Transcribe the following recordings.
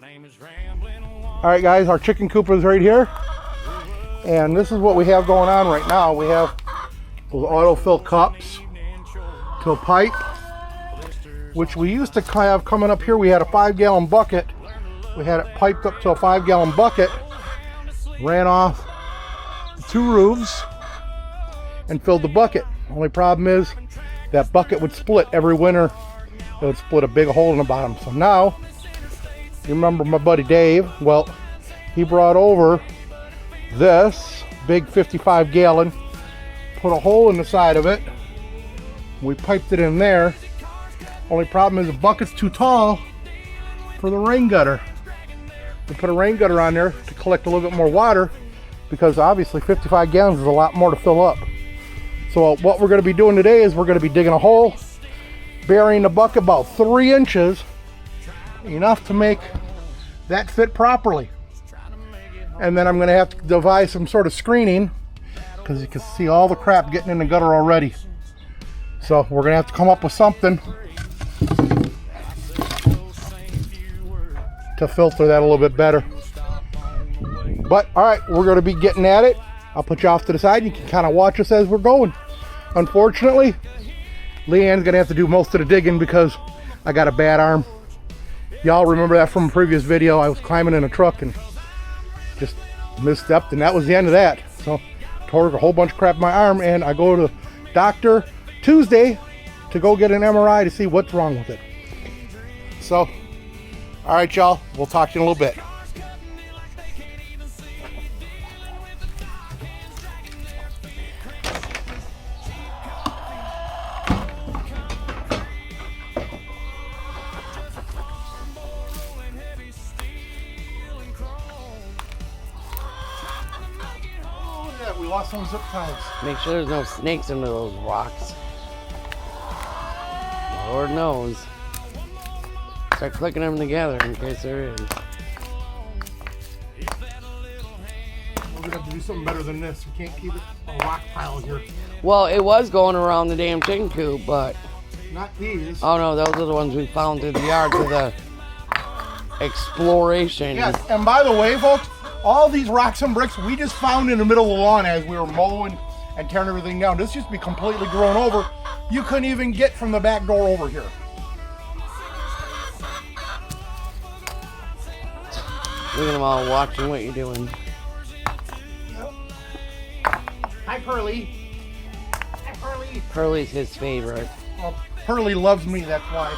All right, guys, our chicken coop is right here. And this is what we have going on right now. We have those autofill cups to a pipe, which we used to have coming up here. We had a 5-gallon bucket. We had it piped up to a 5-gallon bucket, ran off the 2 roofs and filled the bucket. Only problem is that bucket would split every winter. It would split a big hole in the bottom. So now, you remember my buddy Dave? Well, he brought over this big 55-gallon, put a hole in the side of it. We piped it in there. Only problem is the bucket's too tall for the rain gutter. We put a rain gutter on there to collect a little bit more water, because obviously 55 gallons is a lot more to fill up. So what we're going to be doing today is we're going to be digging a hole, burying the bucket about 3 inches, enough to make that fit properly. And then I'm going to have to devise some sort of screening, because you can see all the crap getting in the gutter already. So we're going to have to come up with something to filter that a little bit better. But all right, we're going to be getting at it. I'll put you off to the side. You can kind of watch us as we're going. Unfortunately, Leanne's going to have to do most of the digging because I got a bad arm. Y'all remember that from a previous video. I was climbing in a truck and just misstepped, and that was the end of that. So tore a whole bunch of crap in my arm, and I go to the doctor Tuesday to go get an MRI to see what's wrong with it. So, all right, y'all, we'll talk to you in a little bit. We lost some zip ties. Make sure there's no snakes under those rocks. Lord knows. Start clicking them together in case there is. We're gonna have to do something better than this. We can't keep it a rock pile here. Well, it was going around the damn chicken coop, but... Not these. Oh no, those are the ones we found through the yard for the exploration. Yes, and by the way, folks, all these rocks and bricks we just found in the middle of the lawn as we were mowing and tearing everything down. This used to be completely grown over. You couldn't even get from the back door over here. Look at them all watching what you're doing. Yep. Hi, Pearly. Hi, Pearly. Pearly's his favorite. Well, Pearly loves me, that's why.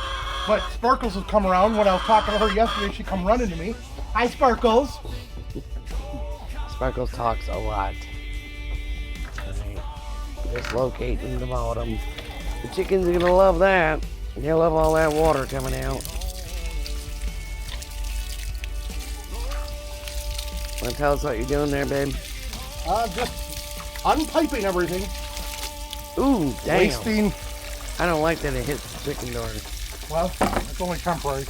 But Sparkles has come around. When I was talking to her yesterday, she come running to me. Hi, Sparkles. Sparkles talks a lot. Right. Just locating the bottom. The chickens are gonna love that. They'll love all that water coming out. Wanna tell us what you're doing there, babe? Just unpiping everything. Ooh, damn. Wasting. I don't like that it hits the chicken door. Well, it's only temporary.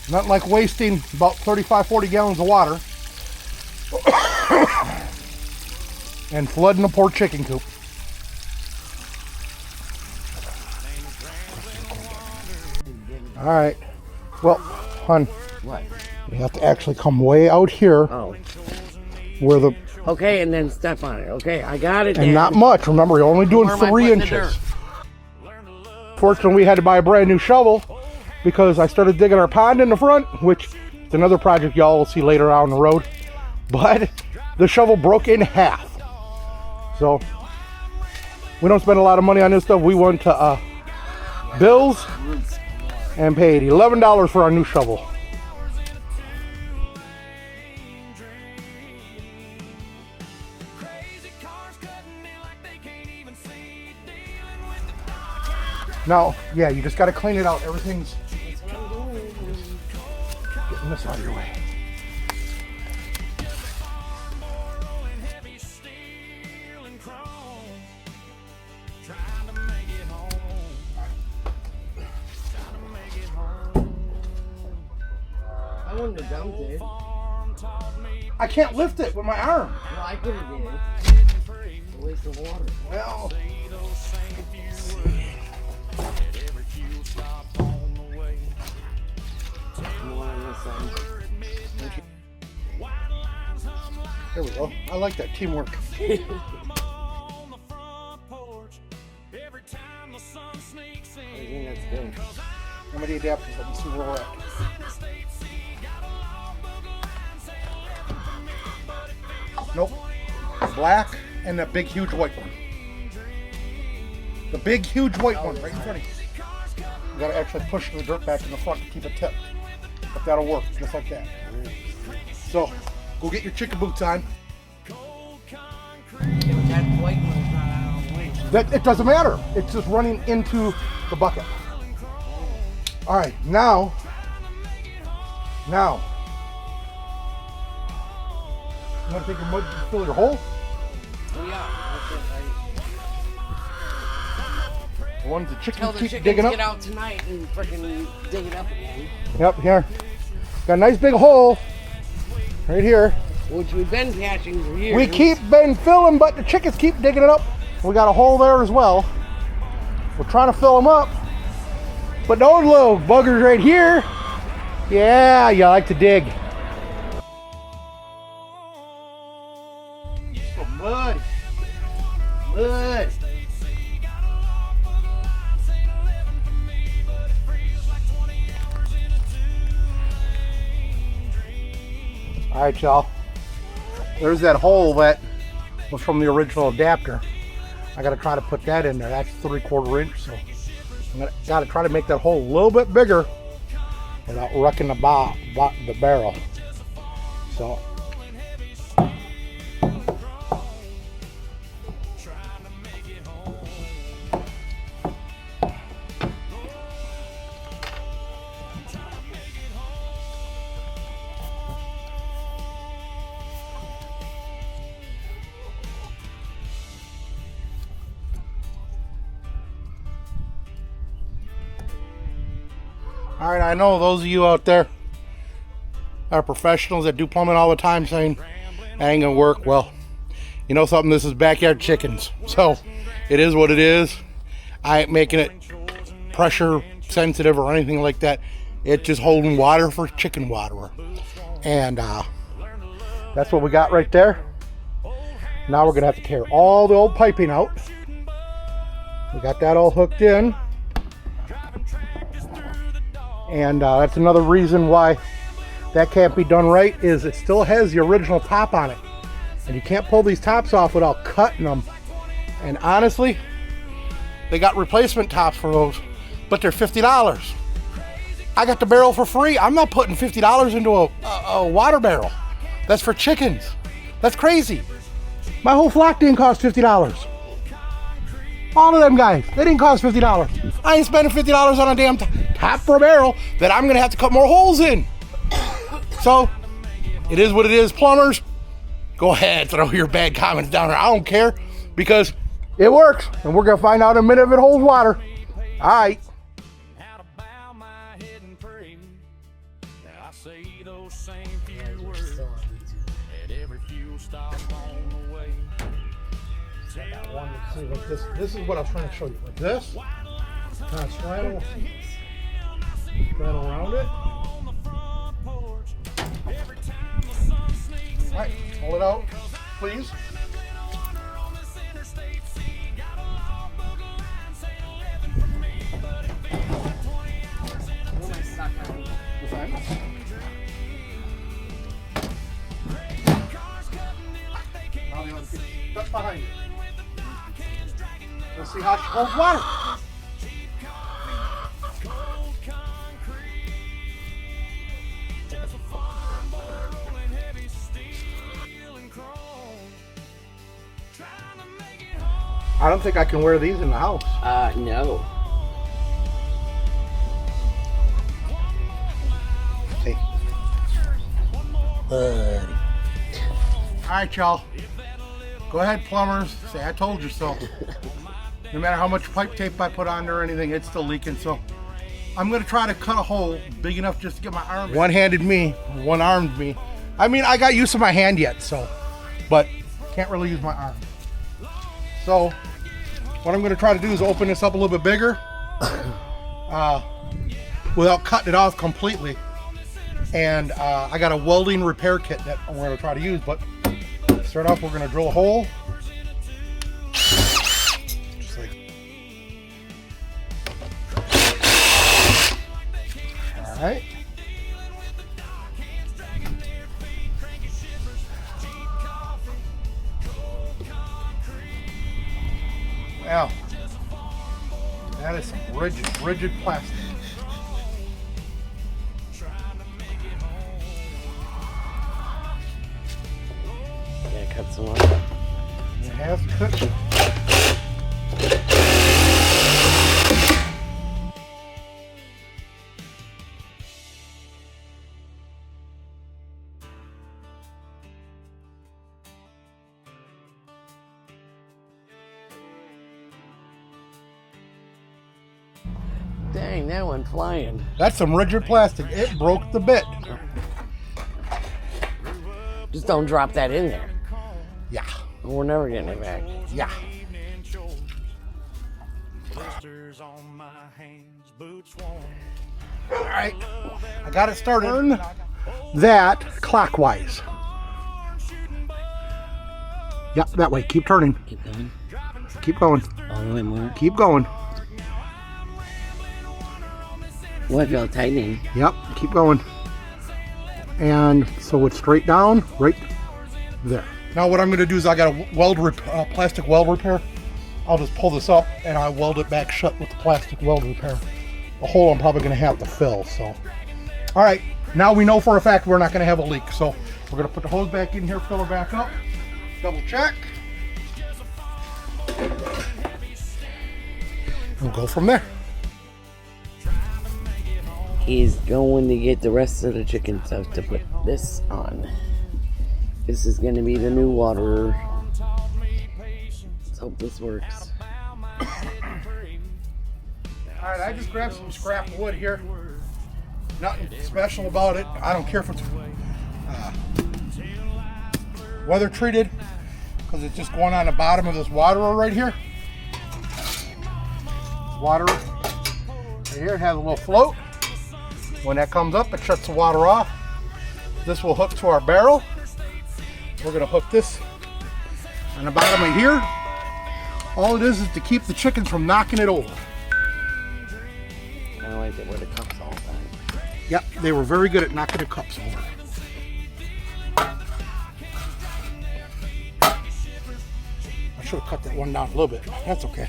Nothing like wasting about 35, 40 gallons of water and flooding a poor chicken coop. All right. Well, hon, What? you have to actually come way out here Oh. where the... Okay, and then step on it. Okay, I got it. And Dad. not much. Remember, you're only doing Where am I 3 putting the inches. Fortunately, we had to buy a brand new shovel because I started digging our pond in the front, which is another project y'all will see later on the road. But the shovel broke in half. So we don't spend a lot of money on this stuff. We went to Bill's and paid $11 for our new shovel. Now, yeah, you just got to clean it out. Everything's getting this out of your way. I wouldn't have dumped it. I can't lift it with my arm. Well, I could have did it. It's a waste of water. Well, More on this son. There we go. I like that teamwork. I think that's good. How many adapters? Let me see where we're at. Nope. Black and the big huge white one. The big huge white one right in front of you. You gotta actually push the dirt back in the front to keep it tipped. But that'll work, just like that. So, go get your chicken boots on. That white one's not out of the way. It doesn't matter. It's just running into the bucket. All right, now. You want to take your mud and fill your hole? Oh yeah. The ones the Tell chickens the keep chickens digging get up. out tonight and freaking dig it up again. Yep, here. Got a nice big hole right here. Which we've been catching for years. We keep been filling, but the chickens keep digging it up. We got a hole there as well. We're trying to fill them up. But those little buggers right here, yeah, you like to dig. Oh, mud. Mud. All right, y'all. There's that hole that was from the original adapter. I gotta try to put that in there. That's 3/4 inch, so I gotta try to make that hole a little bit bigger without wrecking the barrel. So. All right, I know those of you out there are professionals that do plumbing all the time saying, that ain't gonna work. Well, you know something, this is backyard chickens. So it is what it is. I ain't making it pressure sensitive or anything like that. It's just holding water for chicken water. And that's what we got right there. Now we're gonna have to tear all the old piping out. We got that all hooked in. And that's another reason why that can't be done right, is it still has the original top on it. And you can't pull these tops off without cutting them. And honestly, they got replacement tops for those, but they're $50. I got the barrel for free. I'm not putting $50 into a water barrel. That's for chickens. That's crazy. My whole flock didn't cost $50. All of them guys, they didn't cost $50. I ain't spending $50 on a damn top for a barrel that I'm gonna have to cut more holes in. So, it is what it is. Plumbers, go ahead, throw your bad comments down there. I don't care, because it works, and we're gonna find out in a minute if it holds water. All right. This is what I was trying to show you. Like this, kind of straddle around it. All right, pull it out, please. Now the other piece. Stuck behind you. Let's see how she holds water. I don't think I can wear these in the house. No. See. Buddy. All right, y'all. Go ahead, plumbers. Say I told you so. No matter how much pipe tape I put on there or anything, it's still leaking. So I'm gonna try to cut a hole big enough just to get my arm. One-handed me, one-armed me. I mean, I got use of my hand yet, so, but can't really use my arm. So what I'm gonna try to do is open this up a little bit bigger, without cutting it off completely. And I got a welding repair kit that I'm going to try to use. But to start off, we're going to drill a hole. Just like. All right. Wow. That is some rigid plastic. Yeah, cut some off. It has cut. Dang, that went flying. That's some rigid plastic. It broke the bit. Just don't drop that in there. Yeah. We're never getting it back. Yeah. All right. I got it started. Turn that clockwise. Yep, that way. Keep turning. Keep going. Keep going. All the way more. Keep going. What, feel tightening? Yep, keep going. And so it's straight down, right there. Now what I'm going to do is I got a plastic weld repair. I'll just pull this up and I weld it back shut with the plastic weld repair. The hole I'm probably going to have to fill. So, all right. Now we know for a fact we're not going to have a leak. So we're going to put the hose back in here, fill her back up, double check. And we'll go from there. He's going to get the rest of the chicken stuff to put this on. This is going to be the new water. Let's hope this works. Alright, I just grabbed some scrap wood here. Nothing special about it. I don't care if it's weather treated, because it's just going on the bottom of this waterer right here. Water right here, it has a little float. When that comes up, it shuts the water off. This will hook to our barrel. We're going to hook this on the bottom of here. All it is to keep the chickens from knocking it over. I like it where the cups all done. Yep, they were very good at knocking the cups over. I should have cut that one down a little bit. That's okay.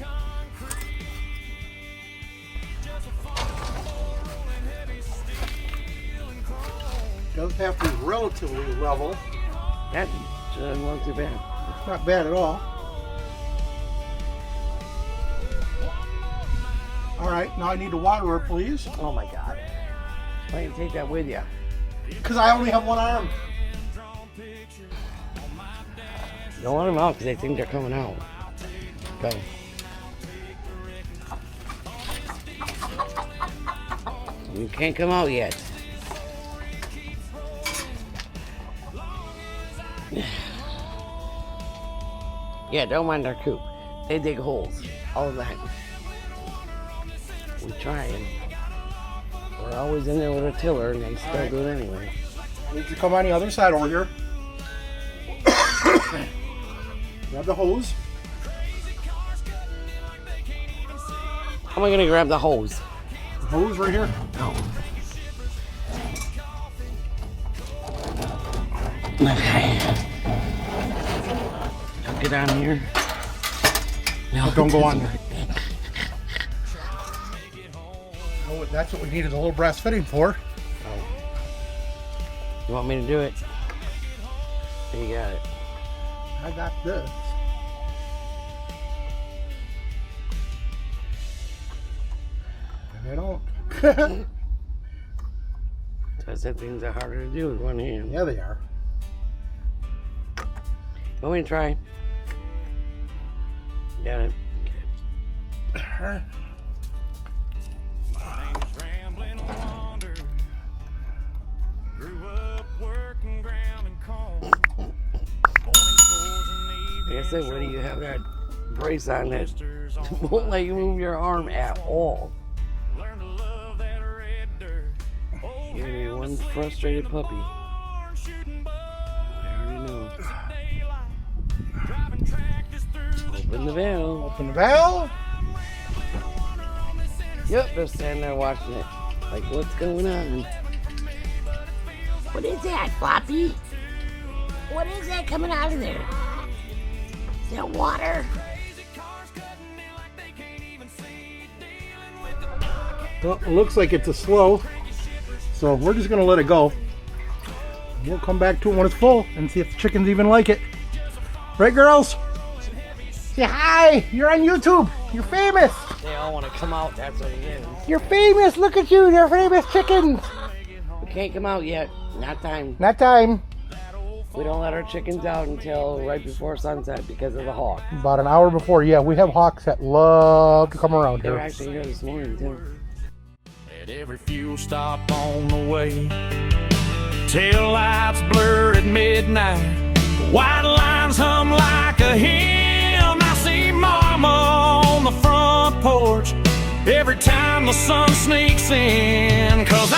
Doesn't have to be relatively level. That doesn't look too bad. It's not bad at all. All right, now I need a waterer, please. Oh my God. Why don't you take that with you? Because I only have one arm. Don't let them out because they think they're coming out. Go. You can't come out yet. Yeah, don't mind our coop. They dig holes all the time. We try and we're always in there with a tiller and they still do it anyway. I need you to come on the other side over here. Grab the hose. How am I gonna grab the hose? The hose right here. Oh. Okay. I'll get on here. No, Don't go on there. Oh, that's what we needed a little brass fitting for. You want me to do it? You got it. I got this. I don't. So I said things are harder to do with one hand. Yeah, they are. Want me to try? Got it. Okay. Like I said, where do you have that brace on that won't let you move your arm at all? Give me one frustrated puppy. I already know. Open the valve. Open the valve. Yep, they're standing there watching it. Like, what's going on? What is that, Floppy? What is that coming out of there? Is that water? Well, it looks like it's a slow, so we're just gonna let it go. We'll come back to it when it's full and see if the chickens even like it. Right, girls? Say hi! You're on YouTube! You're famous! They all want to come out, that's what it is. You're famous! Look at you! You're famous chickens! We can't come out yet. Not time. Not time. We don't let our chickens out until right before sunset because of the hawk. About an hour before, yeah, we have hawks that love to come around They were here. actually here this morning, too. At every fuel stop on the way, tail lights blur at midnight, white lines hum like a hymn. I see mama on the front porch every time the sun sneaks in, 'cause